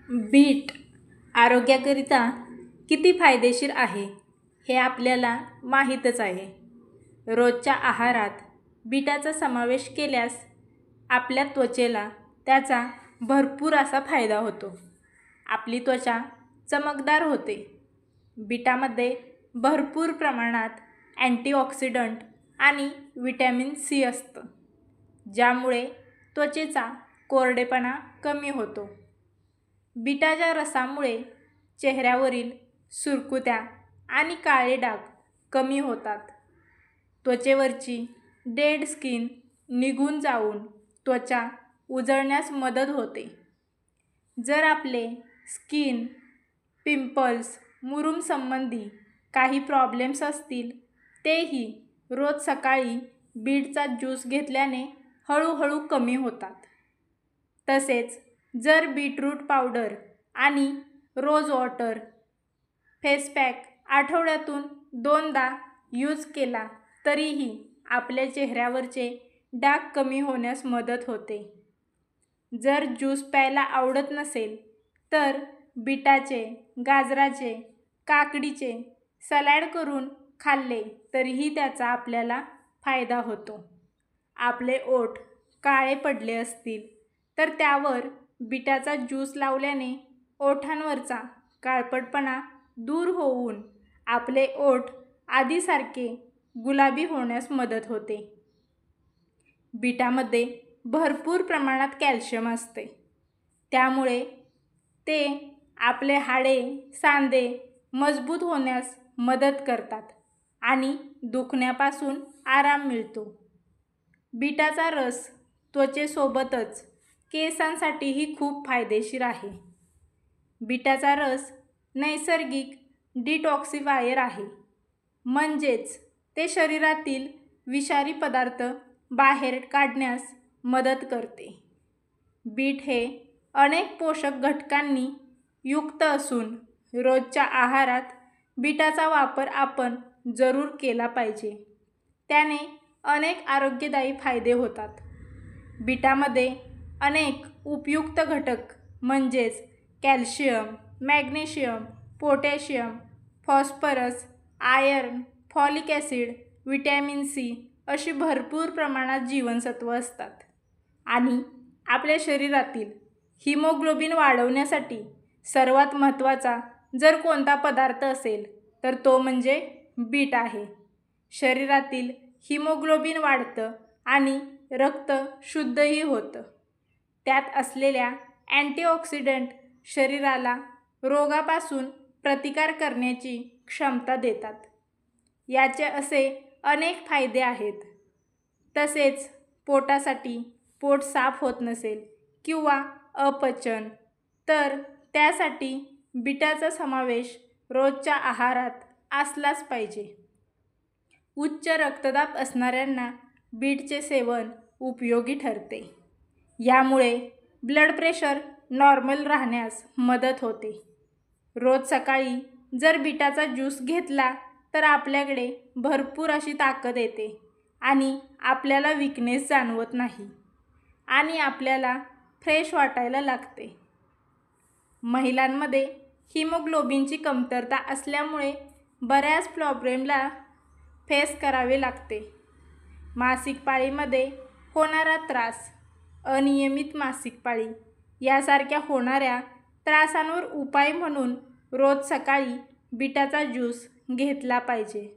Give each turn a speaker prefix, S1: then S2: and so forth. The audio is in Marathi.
S1: बीट आरोग्याकरिता किती फायदेशीर आहे हे आपल्याला माहीतच आहे. रोजच्या आहारात बीटाचा समावेश केल्यास आपल्या त्वचेला त्याचा भरपूर असा फायदा होतो. आपली त्वचा चमकदार होते. बीटामध्ये भरपूर प्रमाणात अँटीऑक्सिडंट आणि व्हिटॅमिन सी असतं, ज्यामुळे त्वचेचा कोरडेपणा कमी होतो. बीटाच्या रसामुळे चेहऱ्यावरील सुरकुत्या आणि काळे डाग कमी होतात. त्वचेवरची डेड स्किन निघून जाऊन त्वचा उजळण्यास मदत होते. जर आपले स्किन, पिंपल्स, मुरूम संबंधी काही प्रॉब्लेम्स असतील, तेही रोज सकाळी बीटचा ज्यूस घेतल्याने हळूहळू कमी होतात. तसेच जर बीटरूट पावडर आणि रोज वॉटर फेस पॅक आठवड्यातून 2दा यूज केला तरीही आपल्या चेहऱ्यावरचे डाग कमी होण्यास मदत होते. जर ज्यूस प्यायला आवडत नसेल तर बीटाचे, गाजराचे, काकडीचे सलाड करून खाल्ले तरीही त्याचा आपल्याला फायदा होतो. आपले ओठ काळे पडले असतील तर त्यावर बीटाचा ज्यूस लावल्याने ओठांवरचा काळपटपणा दूर होऊन आपले ओठ आधीसारखे गुलाबी होण्यास मदत होते. बीटामध्ये भरपूर प्रमाणात कॅल्शियम असते, त्यामुळे ते आपले हाडे, सांधे मजबूत होण्यास मदत करतात आणि दुखण्यापासून आराम मिळतो. बीटाचा रस त्वचेसोबतच केसांसाठीही खूप फायदेशीर आहे. बीटाचा रस नैसर्गिक डिटॉक्सिफायर आहे, म्हणजेच ते शरीरातील विषारी पदार्थ बाहेर काढण्यास मदत करते. बीट हे अनेक पोषक घटकांनी युक्त असून रोजच्या आहारात बीटाचा वापर आपण जरूर केला पाहिजे. त्याने अनेक आरोग्यदायी फायदे होतात. बीटामध्ये अनेक उपयुक्त घटक म्हणजेच calcium, magnesium, potassium, phosphorus, iron, folic acid, vitamin C अशी भरपूर प्रमाणात जीवनसत्व असतात. आणि आपल्या शरीरातील हिमोग्लोबिन वाढवण्यासाठी सर्वात महत्त्वाचा जर कोणता पदार्थ असेल तर तो म्हणजे बीट आहे. शरीरातील हिमोग्लोबिन वाढतं आणि रक्त शुद्धही होतं. त्यात असलेल्या अँटीऑक्सिडंट शरीराला रोगापासून प्रतिकार करण्याची क्षमता देतात. याचे असे अनेक फायदे आहेत. तसेच पोटासाठी पोट साफ होत नसेल किंवा अपचन तर त्यासाठी बीटाचा समावेश रोजच्या आहारात असलाच पाहिजे. उच्च रक्तदाब असणाऱ्यांना बीटचे सेवन उपयोगी ठरते. यामुळे ब्लड प्रेशर नॉर्मल राहण्यास मदत होते. रोज सकाळी जर बीटाचा ज्यूस घेतला तर आपल्याकडे भरपूर अशी ताकद येते आणि आपल्याला वीकनेस जाणवत नाही आणि आपल्याला फ्रेश वाटायला लागते. महिलांमध्ये हिमोग्लोबिनची कमतरता असल्यामुळे बऱ्याच प्रॉब्लेमला फेस करावे लागते. मासिक पाळीमध्ये होणारा त्रास, अनियमित मासिक पाळी यासारख्या होणाऱ्या त्रासांवर उपाय म्हणून रोज सकाळी बीटाचा ज्यूस घेतला पाहिजे.